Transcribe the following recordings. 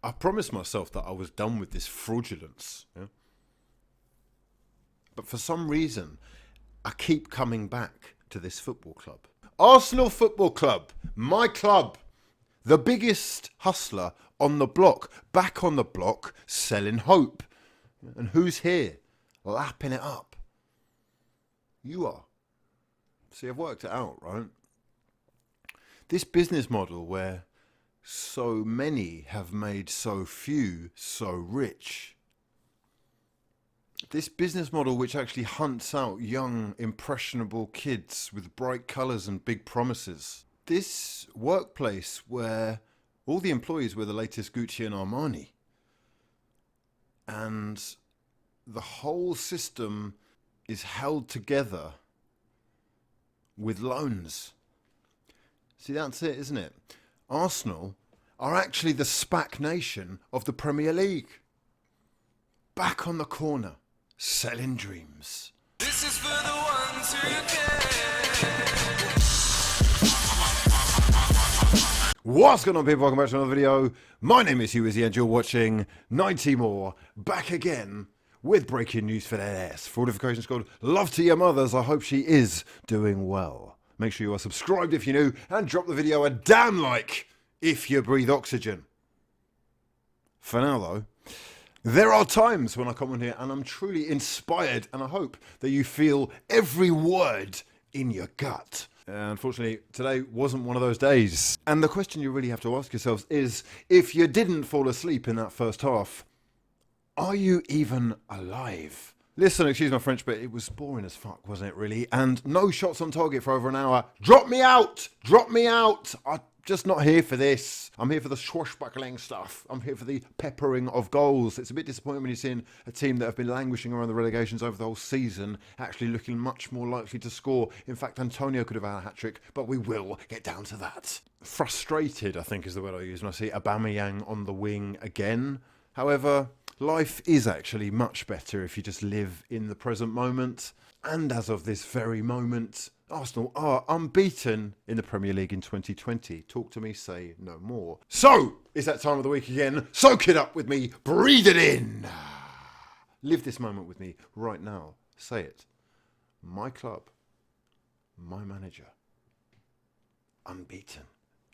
I promised myself that I was done with this fraudulence. Yeah? But for some reason, I keep coming back to this football club. Arsenal Football Club, my club. The biggest hustler on the block. Back on the block, selling hope. And who's here? Lapping it up. You are. See, I've worked it out, right? This business model where so many have made so few so rich. This business model which actually hunts out young, impressionable kids with bright colours and big promises. This workplace where all the employees wear the latest Gucci and Armani. And the whole system is held together with loans. See, that's it, isn't it? Arsenal are actually the SPAC nation of the Premier League. Back on the corner, selling dreams. This is for the ones who care. What's going on, people? Welcome back to another video. My name is hughwizzy and you're watching 90 More. Back again with breaking news for their ass. Fortifications called Love to Your Mothers. I hope she is doing well. Make sure you are subscribed if you're new and drop the video a damn like if you breathe oxygen. For now though, there are times when I come on here and I'm truly inspired, and I hope that you feel every word in your gut. Unfortunately, today wasn't one of those days. And the question you really have to ask yourselves is, if you didn't fall asleep in that first half, are you even alive? Listen, excuse my French, but it was boring as fuck, wasn't it, really? And no shots on target for over an hour. Drop me out! Drop me out! I'm just not here for this. I'm here for the swashbuckling stuff. I'm here for the peppering of goals. It's a bit disappointing when you're seeing a team that have been languishing around the relegations over the whole season actually looking much more likely to score. In fact, Antonio could have had a hat-trick, but we will get down to that. Frustrated, I think, is the word I use when I see Aubameyang on the wing again. However, life is actually much better if you just live in the present moment. And as of this very moment, Arsenal are unbeaten in the Premier League in 2020. Talk to me, say no more. So, it's that time of the week again. Soak it up with me. Breathe it in. Live this moment with me right now. Say it. My club. My manager. Unbeaten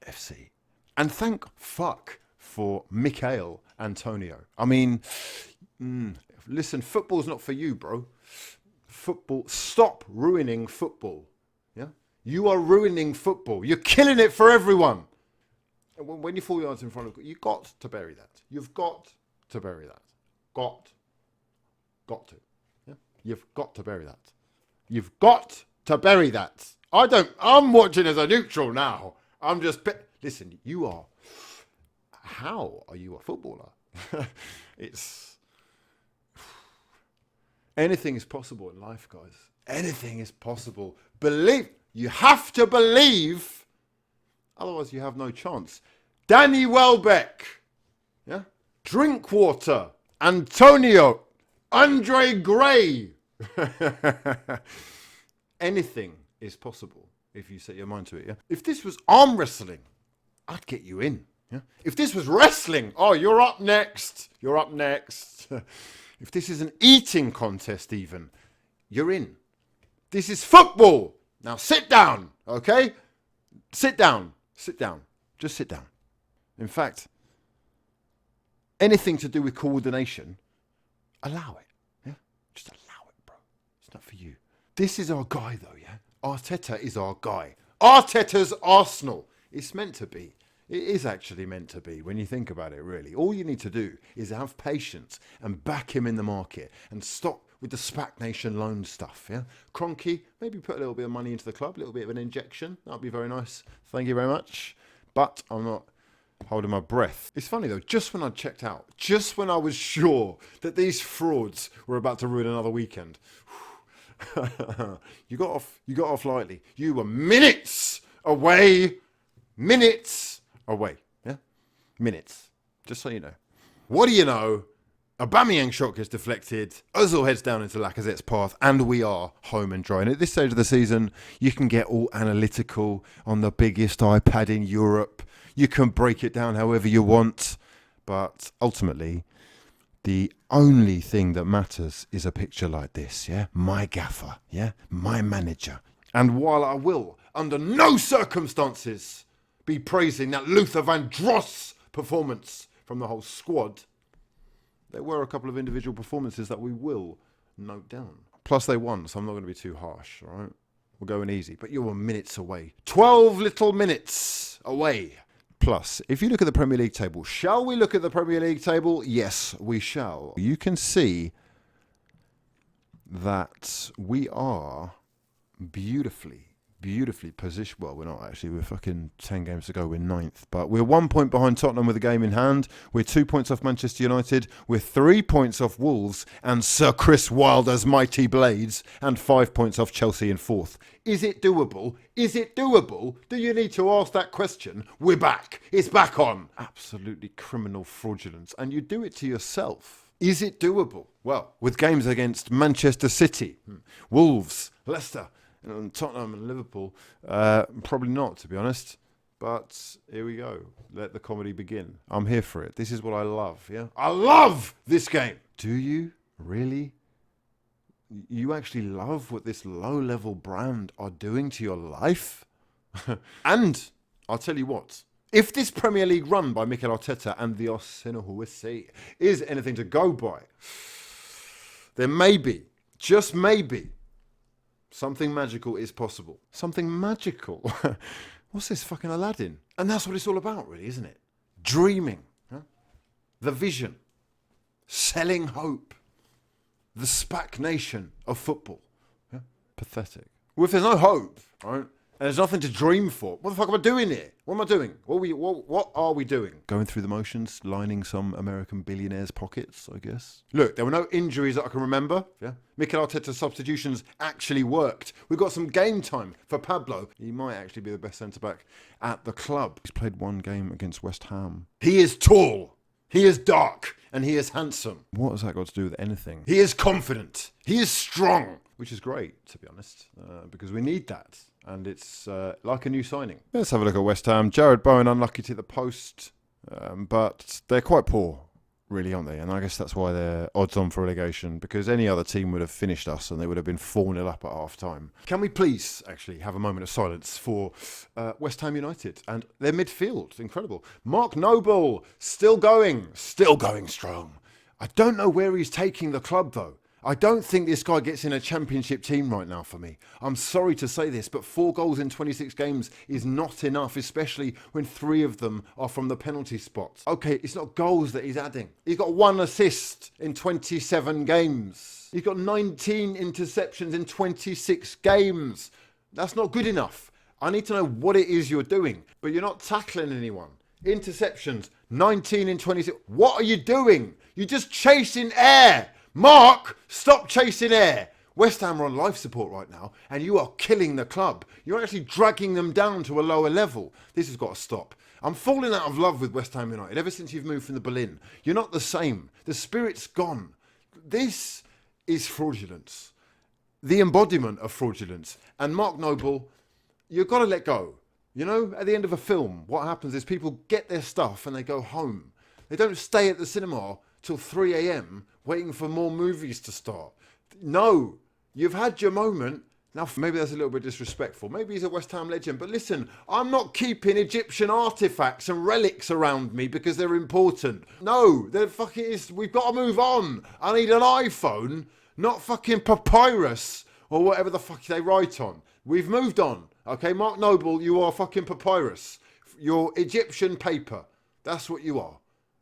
FC. And thank fuck for Mikel Antonio. I mean, listen, football's not for you, bro. Football, stop ruining football. Yeah, you are ruining football. You're killing it for everyone. And when you 4 yards in front of, you got to bury that. You've got to bury that. Got to. Yeah, you've got to bury that. You've got to bury that. I'm watching as a neutral now. I'm just, listen, you are. How are you a footballer? It's anything is possible in life, guys. Anything is possible. Believe. You have to believe. Otherwise, you have no chance. Danny Welbeck. Yeah. Drinkwater. Antonio. Andre Gray. Anything is possible if you set your mind to it. Yeah. If this was arm wrestling, I'd get you in. Yeah. If this was wrestling, oh, you're up next. You're up next. If this is an eating contest even, you're in. This is football. Now sit down, okay? Sit down. Sit down. Just sit down. In fact, anything to do with coordination, allow it. Yeah? Just allow it, bro. It's not for you. This is our guy, though, yeah? Arteta is our guy. Arteta's Arsenal. It's meant to be. It is actually meant to be when you think about it, really. All you need to do is have patience and back him in the market and stop with the SPAC Nation loan stuff, yeah? Kroenke, maybe put a little bit of money into the club, a little bit of an injection. That would be very nice. Thank you very much. But I'm not holding my breath. It's funny, though, just when I checked out, just when I was sure that these frauds were about to ruin another weekend, you got off lightly. You were minutes away. Yeah? Minutes. Just so you know. What do you know? Aubameyang shot gets deflected. Ozil heads down into Lacazette's path, and we are home and dry. And at this stage of the season, you can get all analytical on the biggest iPad in Europe. You can break it down however you want. But ultimately, the only thing that matters is a picture like this, yeah? My gaffer, yeah? My manager. And while I will, under no circumstances, be praising that Luther Van Dross performance from the whole squad, there were a couple of individual performances that we will note down. Plus they won, so I'm not going to be too harsh, all right? We're going easy, but you were minutes away. 12 little minutes away. Plus, if you look at the Premier League table, shall we look at the Premier League table? Yes, we shall. You can see that we are beautifully positioned. Well, we're not actually. We're fucking 10 games to go. We're 9th. But we're 1 point behind Tottenham with a game in hand. We're 2 points off Manchester United. We're 3 points off Wolves and Sir Chris Wilder's mighty Blades. And 5 points off Chelsea in 4th. Is it doable? Is it doable? Do you need to ask that question? We're back. It's back on. Absolutely criminal fraudulence. And you do it to yourself. Is it doable? Well, with games against Manchester City, Wolves, Leicester, and Tottenham and Liverpool, probably not, to be honest. But here we go. Let the comedy begin. I'm here for it. This is what I love, yeah? I love this game. Do you really? You actually love what this low-level brand are doing to your life? And I'll tell you what. If this Premier League run by Mikel Arteta and the hughwizzy is anything to go by, then maybe, just maybe, something magical is possible. Something magical? What's this, fucking Aladdin? And that's what it's all about, really, isn't it? Dreaming. Huh? The vision. Selling hope. The SPAC nation of football. Yeah? Pathetic. Well, if there's no hope, right, and there's nothing to dream for, what the fuck am I doing here? What am I doing? What are we doing? Going through the motions, lining some American billionaires' pockets, I guess. Look, there were no injuries that I can remember. Yeah, Mikel Arteta's substitutions actually worked. We got some game time for Pablo. He might actually be the best centre-back at the club. He's played one game against West Ham. He is tall. He is dark. And he is handsome. What has that got to do with anything? He is confident. He is strong. Which is great, to be honest, because we need that. And it's like a new signing. Let's have a look at West Ham. Jared Bowen unlucky to the post, but they're quite poor, really, aren't they? And I guess that's why they're odds on for relegation, because any other team would have finished us and they would have been 4-0 up at half time. Can we please actually have a moment of silence for West Ham United and their midfield? Incredible. Mark Noble, still going strong. I don't know where he's taking the club, though. I don't think this guy gets in a championship team right now for me. I'm sorry to say this, but 4 goals in 26 games is not enough, especially when 3 of them are from the penalty spot. Okay, it's not goals that he's adding. He's got 1 assist in 27 games. He's got 19 interceptions in 26 games. That's not good enough. I need to know what it is you're doing, but you're not tackling anyone. Interceptions, 19 in 26. What are you doing? You're just chasing air. Mark, stop chasing air. West Ham are on life support right now, and you are killing the club. You're actually dragging them down to a lower level. This has got to stop. I'm falling out of love with West Ham United ever since you've moved from the Berlin. You're not the same. The spirit's gone. This is fraudulence. The embodiment of fraudulence. And Mark Noble, you've got to let go. You know, at the end of a film, what happens is people get their stuff and they go home. They don't stay at the cinema till 3 a.m. waiting for more movies to start. No, you've had your moment. Now, maybe that's a little bit disrespectful. Maybe he's a West Ham legend. But listen, I'm not keeping Egyptian artifacts and relics around me because they're important. No, they're fucking... We've got to move on. I need an iPhone, not fucking papyrus or whatever the fuck they write on. We've moved on. Okay, Mark Noble, you are fucking papyrus. You're Egyptian paper. That's what you are.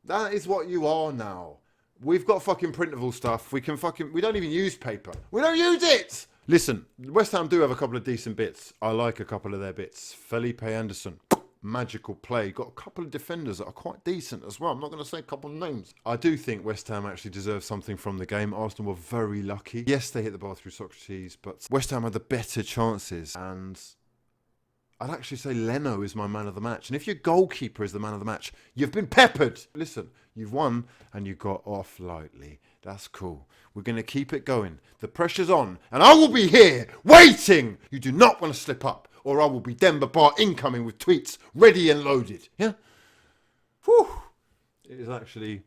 That is what you are now. We've got fucking printable stuff. We don't even use paper. We don't use it! Listen, West Ham do have a couple of decent bits. I like a couple of their bits. Felipe Anderson, magical play. Got a couple of defenders that are quite decent as well. I'm not going to say a couple of names. I do think West Ham actually deserves something from the game. Arsenal were very lucky. Yes, they hit the bar through Socrates, but West Ham had the better chances. And I'd actually say Leno is my man of the match. And if your goalkeeper is the man of the match, you've been peppered. Listen, you've won and you got off lightly. That's cool. We're going to keep it going. The pressure's on. And I will be here waiting. You do not want to slip up. Or I will be Denver Bar incoming with tweets ready and loaded. Yeah? Whew. It is actually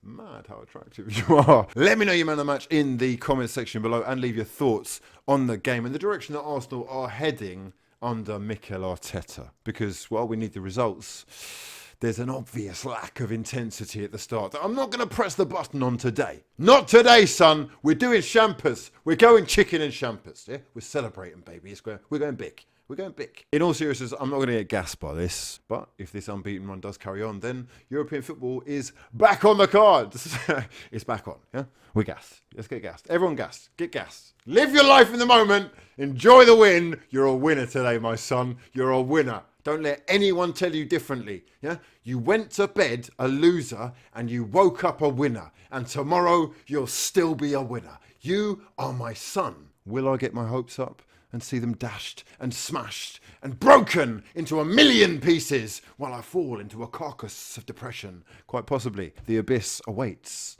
mad how attractive you are. Let me know your man of the match in the comments section below and leave your thoughts on the game and the direction that Arsenal are heading under Mikel Arteta. Because, well, we need the results. There's an obvious lack of intensity at the start that I'm not going to press the button on today. Not today, son. We're doing champers. We're going chicken and champers. Yeah? We're celebrating, baby. We're going big. We're going big. In all seriousness, I'm not going to get gassed by this, but if this unbeaten run does carry on, then European football is back on the cards. It's back on, yeah? We're gassed. Let's get gassed. Everyone gassed. Get gassed. Live your life in the moment. Enjoy the win. You're a winner today, my son. You're a winner. Don't let anyone tell you differently, yeah? You went to bed a loser and you woke up a winner. And tomorrow you'll still be a winner. You are my son. Will I get my hopes up and see them dashed and smashed and broken into a million pieces while I fall into a carcass of depression? Quite possibly. The abyss awaits.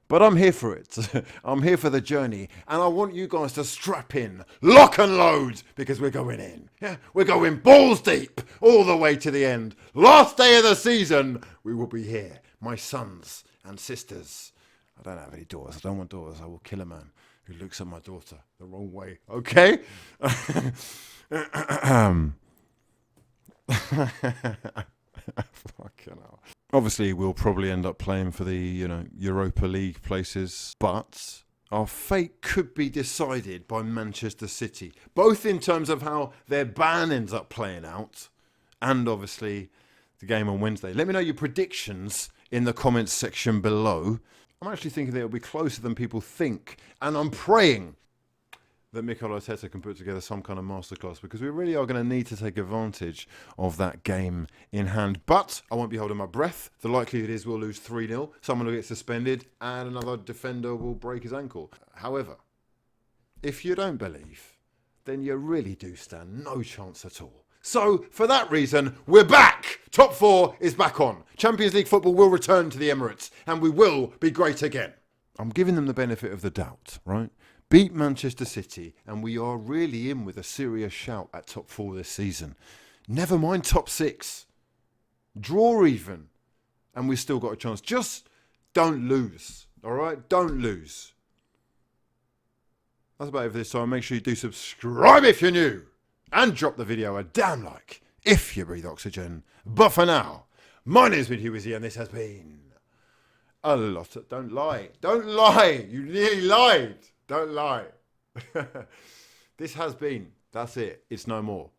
But I'm here for it. I'm here for the journey. And I want you guys to strap in, lock and load, because we're going in. Yeah, we're going balls deep all the way to the end. Last day of the season, we will be here. My sons and sisters. I don't have any daughters. I don't want daughters. I will kill a man who looks at my daughter the wrong way. Okay? Fucking hell. Obviously, we'll probably end up playing for the, Europa League places, but our fate could be decided by Manchester City, both in terms of how their ban ends up playing out, and obviously the game on Wednesday. Let me know your predictions in the comments section below. I'm actually thinking that it'll be closer than people think, and I'm praying that Mikel Arteta can put together some kind of masterclass, because we really are going to need to take advantage of that game in hand. But I won't be holding my breath. The likelihood is we'll lose 3-0, someone will get suspended, and another defender will break his ankle. However, if you don't believe, then you really do stand no chance at all. So, for that reason, we're back! Top 4 is back on. Champions League football will return to the Emirates, and we will be great again. I'm giving them the benefit of the doubt, right? Beat Manchester City, and we are really in with a serious shout at top 4 this season. Never mind top 6. Draw even, and we've still got a chance. Just don't lose, all right? Don't lose. That's about it for this time. Make sure you do subscribe if you're new, and drop the video a damn like if you breathe oxygen. But for now, my name's been hughwizzy, and this has been a lot of... Don't lie. Don't lie. You nearly lied. Don't lie. This has been. That's it. It's no more.